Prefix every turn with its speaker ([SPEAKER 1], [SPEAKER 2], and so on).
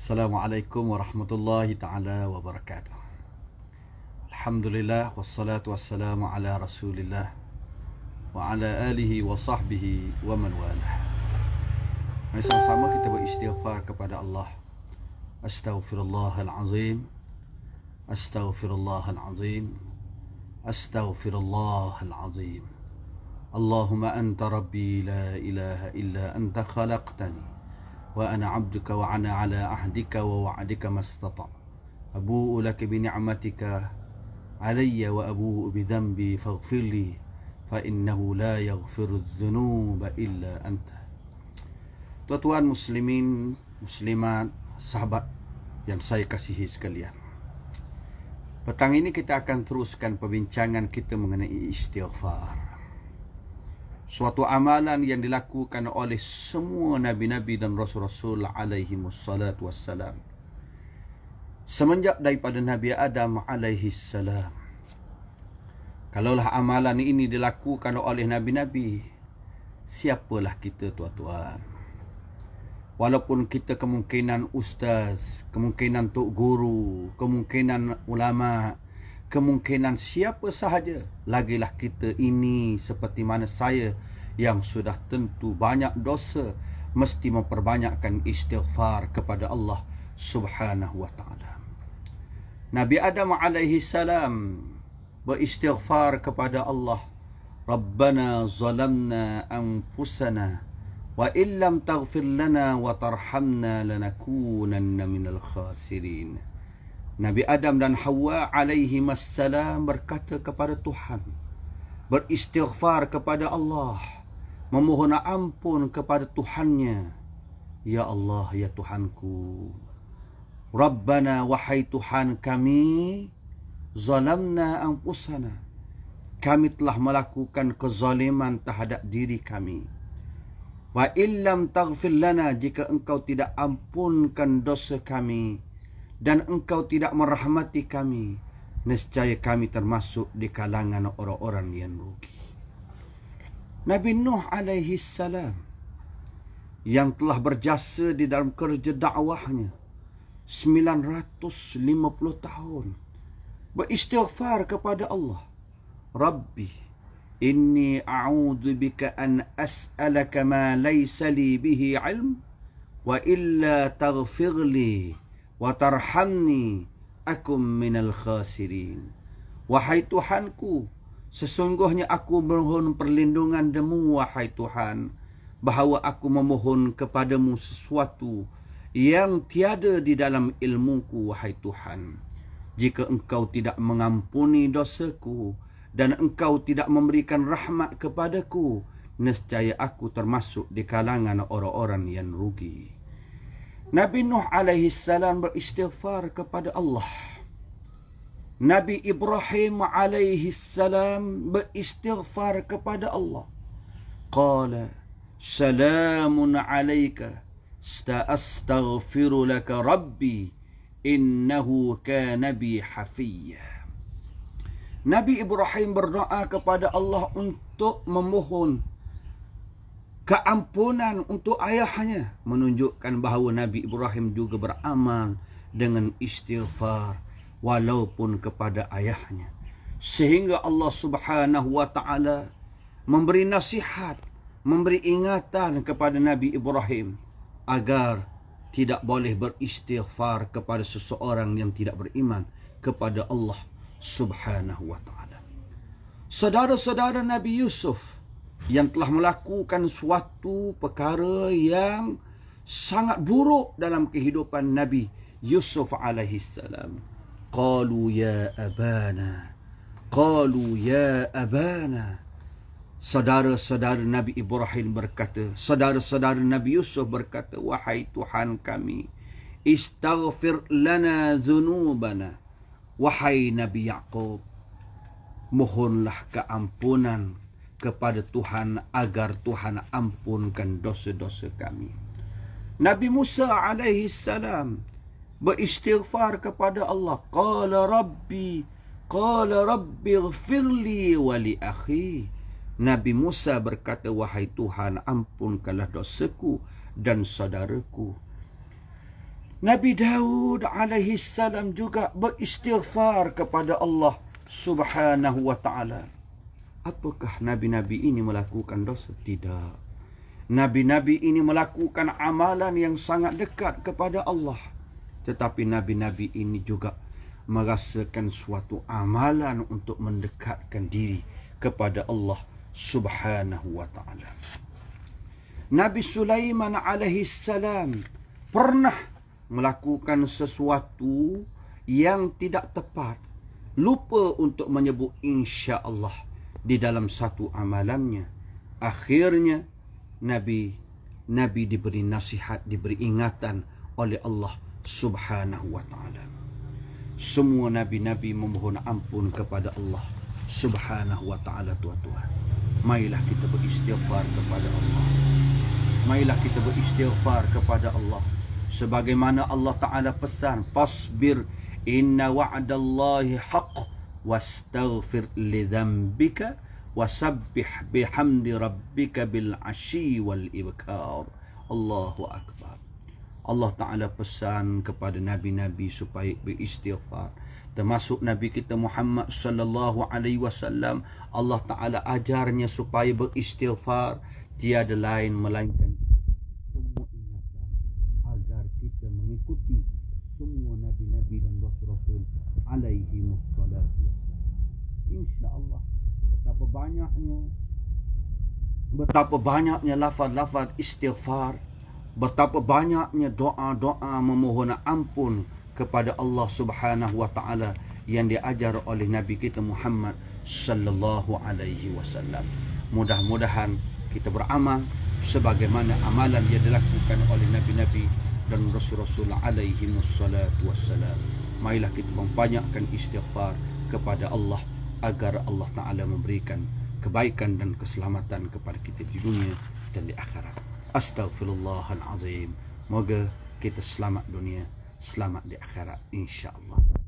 [SPEAKER 1] Assalamualaikum warahmatullahi ta'ala wabarakatuh. Alhamdulillah wassalatu wassalamu ala rasulillah wa ala alihi wa sahbihi wa man walah. Mari sama-sama kita beristighfar kepada Allah. Astaghfirullahalazim. Astaghfirullahalazim. Astaghfirullahalazim. Allahumma anta rabbi la ilaha illa anta khalaqtani wa ana 'abduka wa ana 'ala 'ahdika wa wa'dika mastata'. Abu'u laka bi ni'matika 'alayya wa abu'u bi dhanbi faghfir li fa innahu la yaghfiru adh-dhunuba illa anta. Tuan-tuan muslimin, muslimat, sahabat yang saya kasihi sekalian. Petang ini kita akan teruskan perbincangan kita mengenai istighfar. Suatu amalan yang dilakukan oleh semua nabi-nabi dan rasul-rasul alaihi wassalatu wassalam. Semenjak daripada Nabi Adam alaihi salam. Kalaulah amalan ini dilakukan oleh nabi-nabi, siapalah kita tuan-tuan? Walaupun kita kemungkinan ustaz, kemungkinan tok guru, kemungkinan ulama, kemungkinan siapa sahaja, lagilah kita ini seperti mana saya yang sudah tentu banyak dosa, mesti memperbanyakkan istighfar kepada Allah Subhanahu wa ta'ala. Nabi Adam alaihi salam beristighfar kepada Allah, Rabbana zalamna anfusana wa illam taghfir lana wa tarhamna lanakunanna minal khasirin. Nabi Adam dan Hawa alaihi wassalam berkata kepada Tuhan, beristighfar kepada Allah, memohon ampun kepada Tuhannya. Ya Allah, ya Tuhanku, Rabbana, wahai Tuhan kami, zalamna anfusana, kami telah melakukan kezaliman terhadap diri kami. Wa illam taghfir lana, jika engkau tidak ampunkan dosa kami dan engkau tidak merahmati kami, nescaya kami termasuk di kalangan orang-orang yang rugi. Nabi Nuh alaihi salam yang telah berjasa di dalam kerja dakwahnya 950 tahun, beristighfar kepada Allah, Rabbi inni a'udzu bika an as'alaka ma laysa li bihi 'ilm wa illa taghfir li wa tarhamni akum minal khasirin. Wahai Tuhanku, sesungguhnya aku memohon perlindungan demu, wahai Tuhan, bahawa aku memohon kepadamu sesuatu yang tiada di dalam ilmuku, wahai Tuhan. Jika engkau tidak mengampuni dosaku dan engkau tidak memberikan rahmat kepadaku, nescaya aku termasuk di kalangan orang-orang yang rugi. Nabi Nuh alaihi salam beristighfar kepada Allah. Nabi Ibrahim alaihi salam beristighfar kepada Allah. Qala salamun alayka astaghfiru laka rabbi innahu kana bi hafiyya. Nabi Ibrahim berdoa kepada Allah untuk memohon keampunan untuk ayahnya, menunjukkan bahawa Nabi Ibrahim juga beramal dengan istighfar walaupun kepada ayahnya. Sehingga Allah Subhanahu wa ta'ala memberi nasihat, memberi ingatan kepada Nabi Ibrahim agar tidak boleh beristighfar kepada seseorang yang tidak beriman kepada Allah Subhanahu wa ta'ala. Saudara-saudara Nabi Yusuf yang telah melakukan suatu perkara yang sangat buruk dalam kehidupan Nabi Yusuf alaihi salam. Qalu ya abana, qalu ya abana. Saudara-saudara Nabi Ibrahim berkata, saudara-saudara Nabi Yusuf berkata, wahai Tuhan kami, istaghfir lana dhunubana. Wahai Nabi Yaqub, mohonlah keampunan kepada Tuhan agar Tuhan ampunkan dosa-dosa kami. Nabi Musa alaihi salam beristighfar kepada Allah. Qala rabbi ighfirli wa li akhi. Nabi Musa berkata, wahai Tuhan, ampunkanlah dosaku dan saudaraku. Nabi Daud alaihi salam juga beristighfar kepada Allah Subhanahu wa ta'ala. Apakah nabi-nabi ini melakukan dosa? Tidak. Nabi-nabi ini melakukan amalan yang sangat dekat kepada Allah. Tetapi nabi-nabi ini juga merasakan suatu amalan untuk mendekatkan diri kepada Allah Subhanahu wa ta'ala. Nabi Sulaiman alaihi salam pernah melakukan sesuatu yang tidak tepat, lupa untuk menyebut insya Allah di dalam satu amalannya. Akhirnya Nabi diberi nasihat, diberi ingatan oleh Allah Subhanahu wa ta'ala. Semua nabi-nabi memohon ampun kepada Allah Subhanahu wa ta'ala. Tuan-tuan, marilah kita beristighfar kepada Allah. Marilah kita beristighfar kepada Allah. Sebagaimana Allah Ta'ala pesan, fasbir inna wa'dallahi haqq wastaghfir li dhanbika wasabbih bihamdi rabbika bil ashi wal ibkar. Allahu Akbar. Allah Ta'ala pesan kepada nabi-nabi supaya beristighfar. Termasuk Nabi kita Muhammad sallallahu alaihi wasallam, Allah Ta'ala ajarnya supaya beristighfar. Tiada lain melainkan kita mengikuti semua nabi-nabi dan rasul-rasul alaihi wassalatu wassalam. InsyaAllah betapa banyaknya lafaz-lafaz istighfar, betapa banyaknya doa-doa memohon ampun kepada Allah Subhanahu wa ta'ala yang diajar oleh Nabi kita Muhammad sallallahu alaihi wasallam. Mudah-mudahan kita beramal sebagaimana amalan yang dilakukan oleh nabi-nabi dan Rasul-Rasul alaihi wassalatu wassalam. Marilah kita membanyakkan istighfar kepada Allah agar Allah Ta'ala memberikan kebaikan dan keselamatan kepada kita di dunia dan di akhirat. Astaghfirullahalazim. Moga kita selamat dunia, selamat di akhirat, insya-Allah.